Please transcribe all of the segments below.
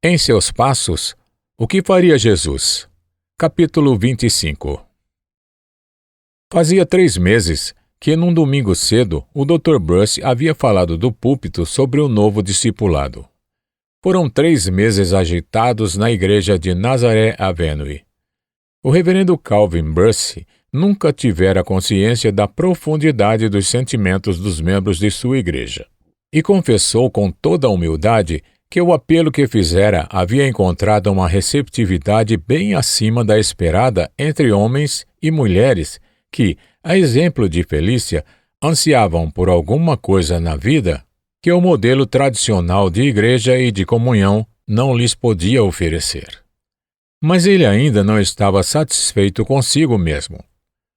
Em seus passos, o que faria Jesus? Capítulo 25. Fazia 3 meses que, num domingo cedo, o Dr. Bruce havia falado do púlpito sobre o novo discipulado. Foram 3 meses agitados na igreja de Nazaré Avenue. O reverendo Calvin Bruce nunca tivera consciência da profundidade dos sentimentos dos membros de sua igreja, e confessou com toda a humildade que o apelo que fizera havia encontrado uma receptividade bem acima da esperada entre homens e mulheres que, a exemplo de Felícia, ansiavam por alguma coisa na vida que o modelo tradicional de igreja e de comunhão não lhes podia oferecer. Mas ele ainda não estava satisfeito consigo mesmo.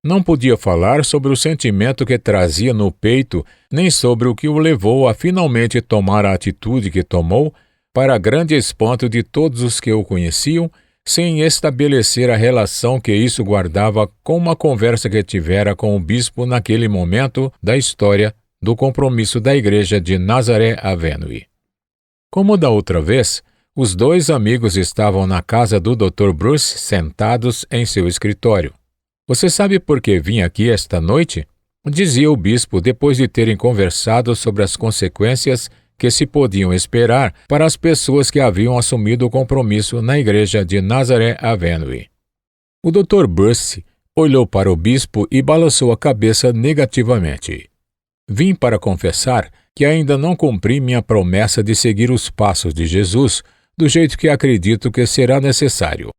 Não podia falar sobre o sentimento que trazia no peito, nem sobre o que o levou a finalmente tomar a atitude que tomou, para grande espanto de todos os que o conheciam, sem estabelecer a relação que isso guardava com uma conversa que tivera com o bispo naquele momento da história do compromisso da igreja de Nazaré Avenue. Como da outra vez, os 2 amigos estavam na casa do Dr. Bruce sentados em seu escritório. "Você sabe por que vim aqui esta noite?" dizia o bispo depois de terem conversado sobre as consequências que se podiam esperar para as pessoas que haviam assumido o compromisso na igreja de Nazaré Avenue. O Dr. Bruce olhou para o bispo e balançou a cabeça negativamente. "Vim para confessar que ainda não cumpri minha promessa de seguir os passos de Jesus do jeito que acredito que será necessário.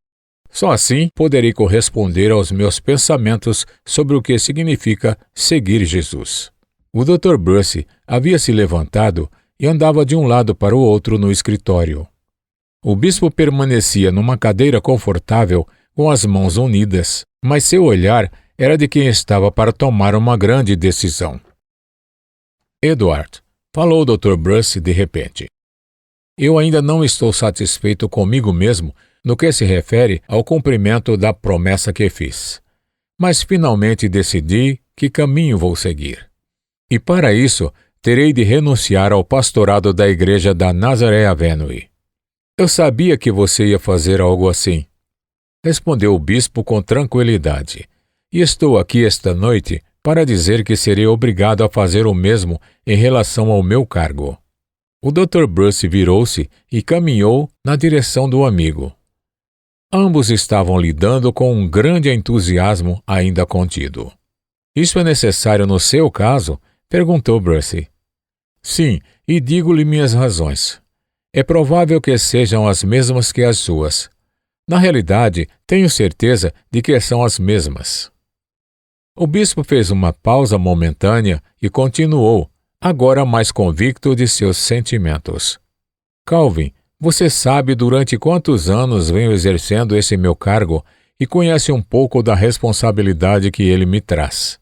Só assim poderei corresponder aos meus pensamentos sobre o que significa seguir Jesus." O Dr. Bruce havia se levantado e andava de um lado para o outro no escritório. O bispo permanecia numa cadeira confortável com as mãos unidas, mas seu olhar era de quem estava para tomar uma grande decisão. "Edward", falou o Dr. Bruce de repente, "eu ainda não estou satisfeito comigo mesmo no que se refere ao cumprimento da promessa que fiz. Mas finalmente decidi que caminho vou seguir. E para isso, terei de renunciar ao pastorado da igreja da Nazaré Avenue." "Eu sabia que você ia fazer algo assim", respondeu o bispo com tranquilidade. "E estou aqui esta noite para dizer que serei obrigado a fazer o mesmo em relação ao meu cargo." O Dr. Bruce virou-se e caminhou na direção do amigo. Ambos estavam lidando com um grande entusiasmo ainda contido. "Isso é necessário no seu caso?" perguntou Bruce. "Sim, e digo-lhe minhas razões. É provável que sejam as mesmas que as suas. Na realidade, tenho certeza de que são as mesmas." O bispo fez uma pausa momentânea e continuou, agora mais convicto de seus sentimentos. "Calvin, você sabe durante quantos anos venho exercendo esse meu cargo e conhece um pouco da responsabilidade que ele me traz.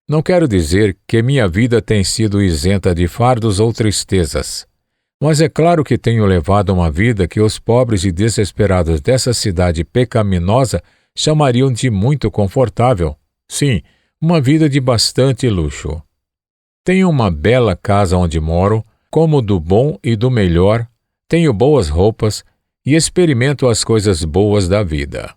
Não quero dizer que minha vida tem sido isenta de fardos ou tristezas, mas é claro que tenho levado uma vida que os pobres e desesperados dessa cidade pecaminosa chamariam de muito confortável. Sim, uma vida de bastante luxo. Tenho uma bela casa onde moro, como do bom e do melhor, tenho boas roupas e experimento as coisas boas da vida.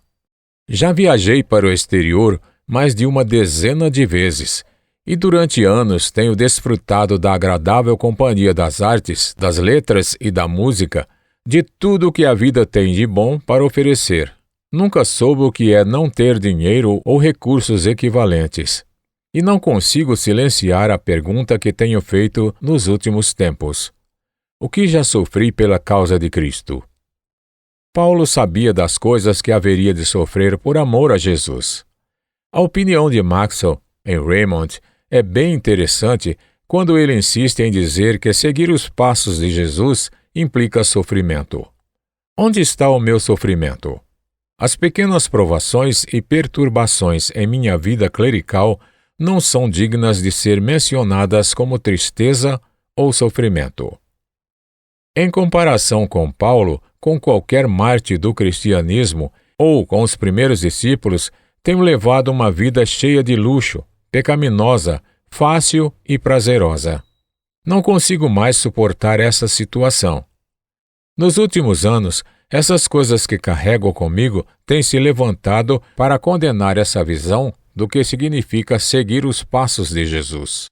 Já viajei para o exterior mais de uma dezena de vezes e durante anos tenho desfrutado da agradável companhia das artes, das letras e da música, de tudo o que a vida tem de bom para oferecer. Nunca soube o que é não ter dinheiro ou recursos equivalentes. E não consigo silenciar a pergunta que tenho feito nos últimos tempos. O que já sofri pela causa de Cristo? Paulo sabia das coisas que haveria de sofrer por amor a Jesus. A opinião de Maxwell, em Raymond, é bem interessante quando ele insiste em dizer que seguir os passos de Jesus implica sofrimento. Onde está o meu sofrimento? As pequenas provações e perturbações em minha vida clerical não são dignas de ser mencionadas como tristeza ou sofrimento. Em comparação com Paulo, com qualquer mártir do cristianismo ou com os primeiros discípulos, tenho levado uma vida cheia de luxo, pecaminosa, fácil e prazerosa. Não consigo mais suportar essa situação. Nos últimos anos, essas coisas que carrego comigo têm se levantado para condenar essa visão do que significa seguir os passos de Jesus.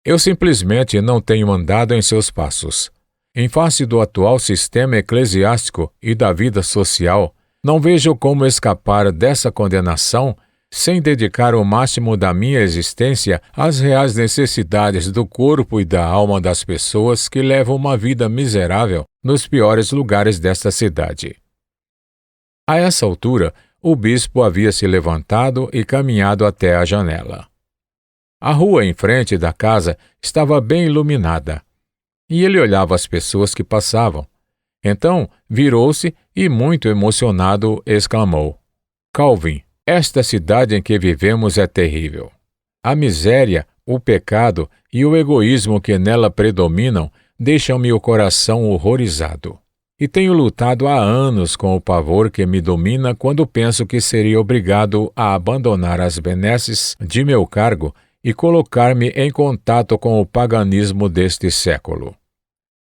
Eu simplesmente não tenho andado em seus passos. Em face do atual sistema eclesiástico e da vida social, não vejo como escapar dessa condenação sem dedicar o máximo da minha existência às reais necessidades do corpo e da alma das pessoas que levam uma vida miserável nos piores lugares desta cidade. A essa altura, o bispo havia se levantado e caminhado até a janela. A rua em frente da casa estava bem iluminada, e ele olhava as pessoas que passavam. Então, virou-se e, muito emocionado, exclamou: Calvin, esta cidade em que vivemos é terrível. A miséria, o pecado e o egoísmo que nela predominam deixam-me o coração horrorizado. E tenho lutado há anos com o pavor que me domina quando penso que seria obrigado a abandonar as benesses de meu cargo e colocar-me em contato com o paganismo deste século.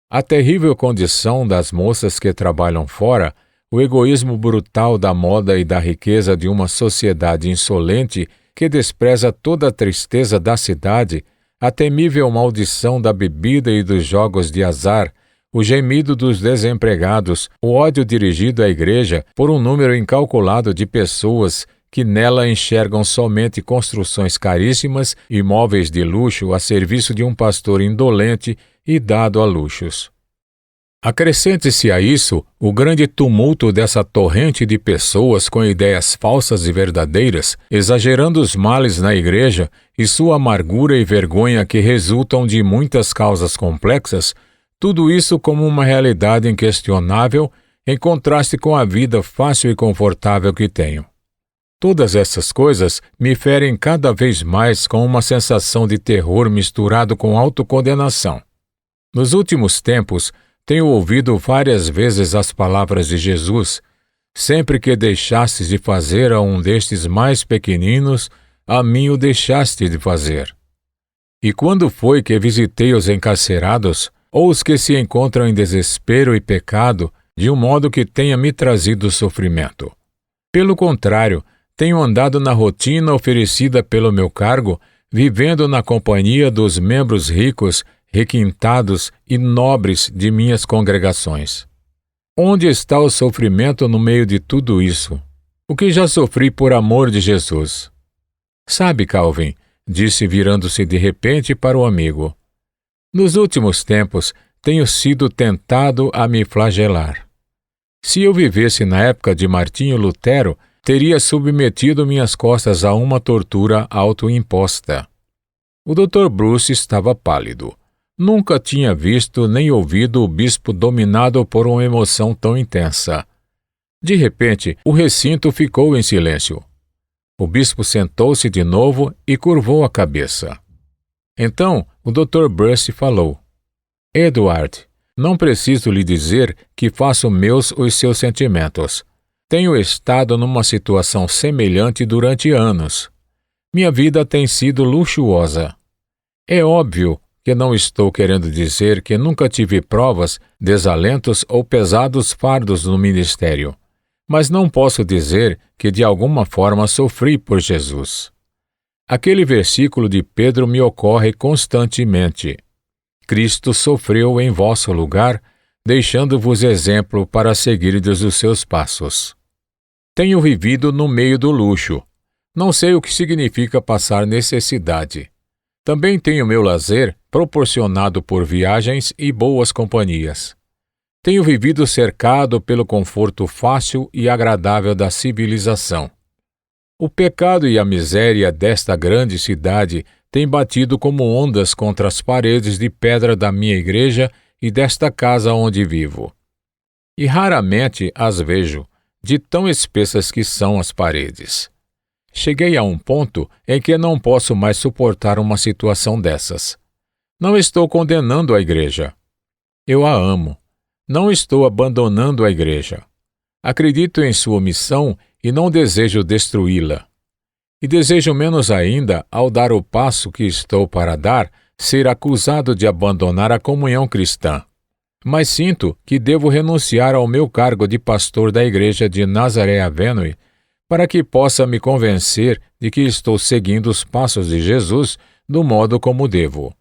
A terrível condição das moças que trabalham fora, o egoísmo brutal da moda e da riqueza de uma sociedade insolente que despreza toda a tristeza da cidade, a temível maldição da bebida e dos jogos de azar, o gemido dos desempregados, o ódio dirigido à igreja por um número incalculado de pessoas que nela enxergam somente construções caríssimas e móveis de luxo a serviço de um pastor indolente e dado a luxos. Acrescente-se a isso o grande tumulto dessa torrente de pessoas com ideias falsas e verdadeiras, exagerando os males na igreja e sua amargura e vergonha que resultam de muitas causas complexas, tudo isso como uma realidade inquestionável em contraste com a vida fácil e confortável que tenho. Todas essas coisas me ferem cada vez mais com uma sensação de terror misturado com autocondenação. Nos últimos tempos, tenho ouvido várias vezes as palavras de Jesus: sempre que deixastes de fazer a um destes mais pequeninos, a mim o deixaste de fazer. E quando foi que visitei os encarcerados, ou os que se encontram em desespero e pecado, de um modo que tenha me trazido sofrimento? Pelo contrário, tenho andado na rotina oferecida pelo meu cargo, vivendo na companhia dos membros ricos, requintados e nobres de minhas congregações. Onde está o sofrimento no meio de tudo isso? O que já sofri por amor de Jesus? Sabe, Calvin, disse virando-se de repente para o amigo, nos últimos tempos tenho sido tentado a me flagelar. Se eu vivesse na época de Martinho Lutero, teria submetido minhas costas a uma tortura autoimposta. O Dr. Bruce estava pálido. Nunca tinha visto nem ouvido o bispo dominado por uma emoção tão intensa. De repente, o recinto ficou em silêncio. O bispo sentou-se de novo e curvou a cabeça. Então, o Dr. Bruce falou: Edward, não preciso lhe dizer que faço meus os seus sentimentos. Tenho estado numa situação semelhante durante anos. Minha vida tem sido luxuosa. É óbvio que não estou querendo dizer que nunca tive provas, desalentos ou pesados fardos no ministério, mas não posso dizer que de alguma forma sofri por Jesus. Aquele versículo de Pedro me ocorre constantemente. Cristo sofreu em vosso lugar, deixando-vos exemplo para seguirdes os seus passos. Tenho vivido no meio do luxo. Não sei o que significa passar necessidade. Também tenho meu lazer proporcionado por viagens e boas companhias. Tenho vivido cercado pelo conforto fácil e agradável da civilização. O pecado e a miséria desta grande cidade têm batido como ondas contra as paredes de pedra da minha igreja e desta casa onde vivo. E raramente as vejo, de tão espessas que são as paredes. Cheguei a um ponto em que não posso mais suportar uma situação dessas. Não estou condenando a igreja. Eu a amo. Não estou abandonando a igreja. Acredito em sua missão e não desejo destruí-la. E desejo menos ainda, ao dar o passo que estou para dar, ser acusado de abandonar a comunhão cristã. mas sinto que devo renunciar ao meu cargo de pastor da igreja de Nazaré Avenue para que possa me convencer de que estou seguindo os passos de Jesus do modo como devo.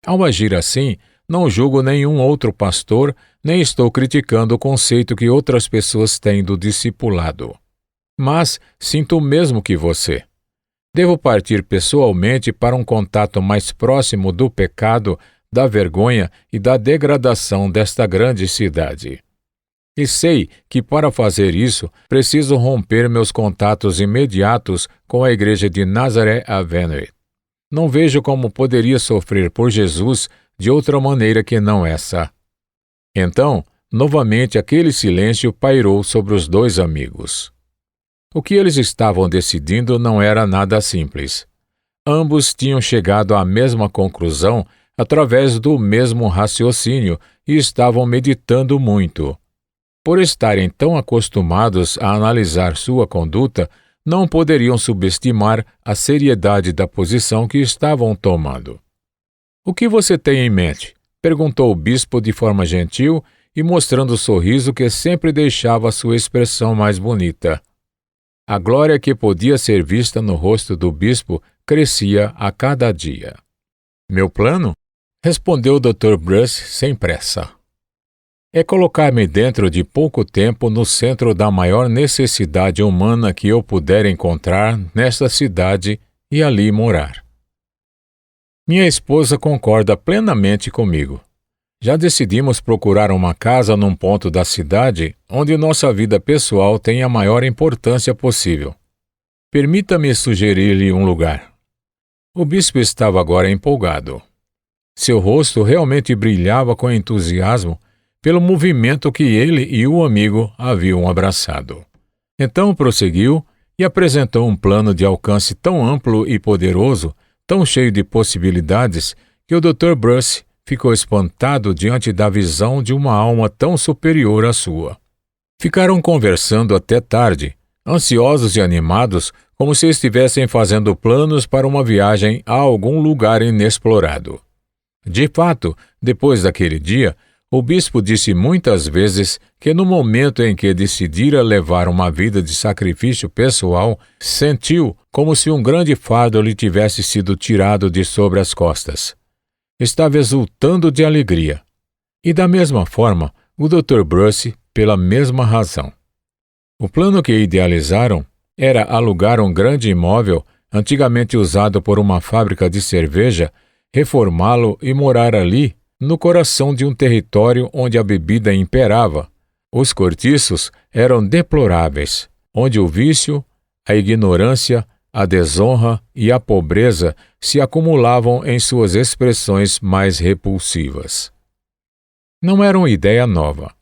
Ao agir assim, não julgo nenhum outro pastor, nem estou criticando o conceito que outras pessoas têm do discipulado. Mas sinto o mesmo que você. Devo partir pessoalmente para um contato mais próximo do pecado, da vergonha e da degradação desta grande cidade. E sei que para fazer isso, preciso romper meus contatos imediatos com a igreja de Nazaré Avenue. Não vejo como poderia sofrer por Jesus de outra maneira que não essa. Então, novamente aquele silêncio pairou sobre os dois amigos. O que eles estavam decidindo não era nada simples. Ambos tinham chegado à mesma conclusão através do mesmo raciocínio e estavam meditando muito. Por estarem tão acostumados a analisar sua conduta, não poderiam subestimar a seriedade da posição que estavam tomando. "O que você tem em mente?" perguntou o bispo de forma gentil e mostrando o sorriso que sempre deixava sua expressão mais bonita. A glória que podia ser vista no rosto do bispo crescia a cada dia. "Meu plano?" respondeu o Dr. Bruce sem pressa. "É colocar-me dentro de pouco tempo no centro da maior necessidade humana que eu puder encontrar nesta cidade e ali morar. Minha esposa concorda plenamente comigo. Já decidimos procurar uma casa num ponto da cidade onde nossa vida pessoal tenha a maior importância possível. Permita-me sugerir-lhe um lugar." O bispo estava agora empolgado. Seu rosto realmente brilhava com entusiasmo pelo movimento que ele e o amigo haviam abraçado. Então prosseguiu e apresentou um plano de alcance tão amplo e poderoso, tão cheio de possibilidades, que o Dr. Bruce ficou espantado diante da visão de uma alma tão superior à sua. Ficaram conversando até tarde, ansiosos e animados, como se estivessem fazendo planos para uma viagem a algum lugar inexplorado. De fato, depois daquele dia, o bispo disse muitas vezes que no momento em que decidira levar uma vida de sacrifício pessoal, sentiu como se um grande fardo lhe tivesse sido tirado de sobre as costas. Estava exultando de alegria. E da mesma forma, o Dr. Bruce, pela mesma razão. O plano que idealizaram era alugar um grande imóvel, antigamente usado por uma fábrica de cerveja, reformá-lo e morar ali, no coração de um território onde a bebida imperava. Os cortiços eram deploráveis, onde o vício, a ignorância, a desonra e a pobreza se acumulavam em suas expressões mais repulsivas. Não era uma ideia nova.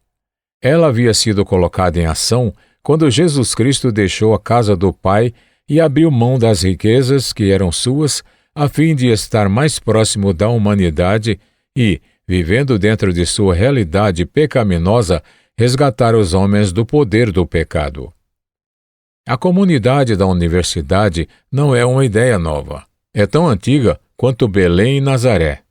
Ela havia sido colocada em ação quando Jesus Cristo deixou a casa do Pai e abriu mão das riquezas que eram suas, a fim de estar mais próximo da humanidade e, vivendo dentro de sua realidade pecaminosa, resgatar os homens do poder do pecado. A comunidade da universidade não é uma ideia nova. É tão antiga quanto Belém e Nazaré.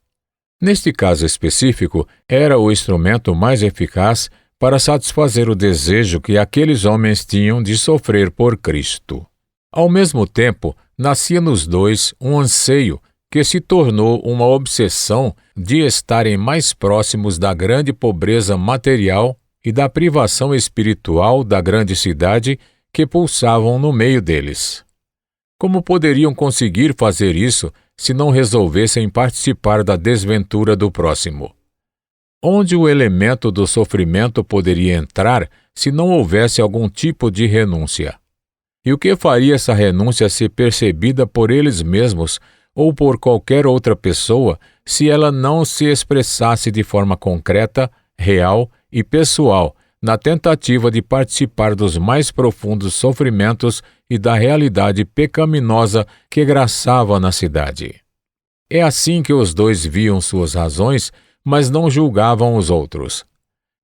Neste caso específico, era o instrumento mais eficaz para satisfazer o desejo que aqueles homens tinham de sofrer por Cristo. Ao mesmo tempo, nascia nos dois um anseio que se tornou uma obsessão de estarem mais próximos da grande pobreza material e da privação espiritual da grande cidade que pulsavam no meio deles. Como poderiam conseguir fazer isso se não resolvessem participar da desventura do próximo? Onde o elemento do sofrimento poderia entrar se não houvesse algum tipo de renúncia? E o que faria essa renúncia ser percebida por eles mesmos ou por qualquer outra pessoa se ela não se expressasse de forma concreta, real e pessoal na tentativa de participar dos mais profundos sofrimentos e da realidade pecaminosa que graçava na cidade? É assim que os dois viam suas razões, mas não julgavam os outros.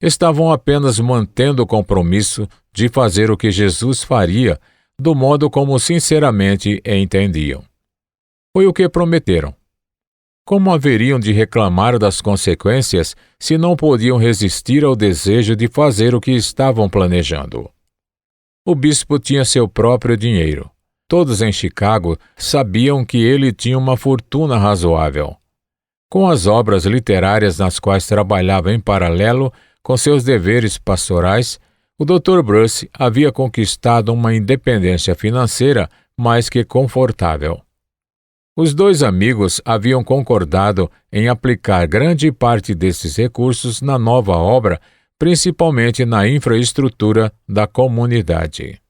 Estavam apenas mantendo o compromisso de fazer o que Jesus faria, do modo como sinceramente entendiam. Foi o que prometeram. Como haveriam de reclamar das consequências se não podiam resistir ao desejo de fazer o que estavam planejando? O bispo tinha seu próprio dinheiro. Todos em Chicago sabiam que ele tinha uma fortuna razoável. Com as obras literárias nas quais trabalhava em paralelo com seus deveres pastorais, o Dr. Bruce havia conquistado uma independência financeira mais que confortável. Os dois amigos haviam concordado em aplicar grande parte desses recursos na nova obra, principalmente na infraestrutura da comunidade.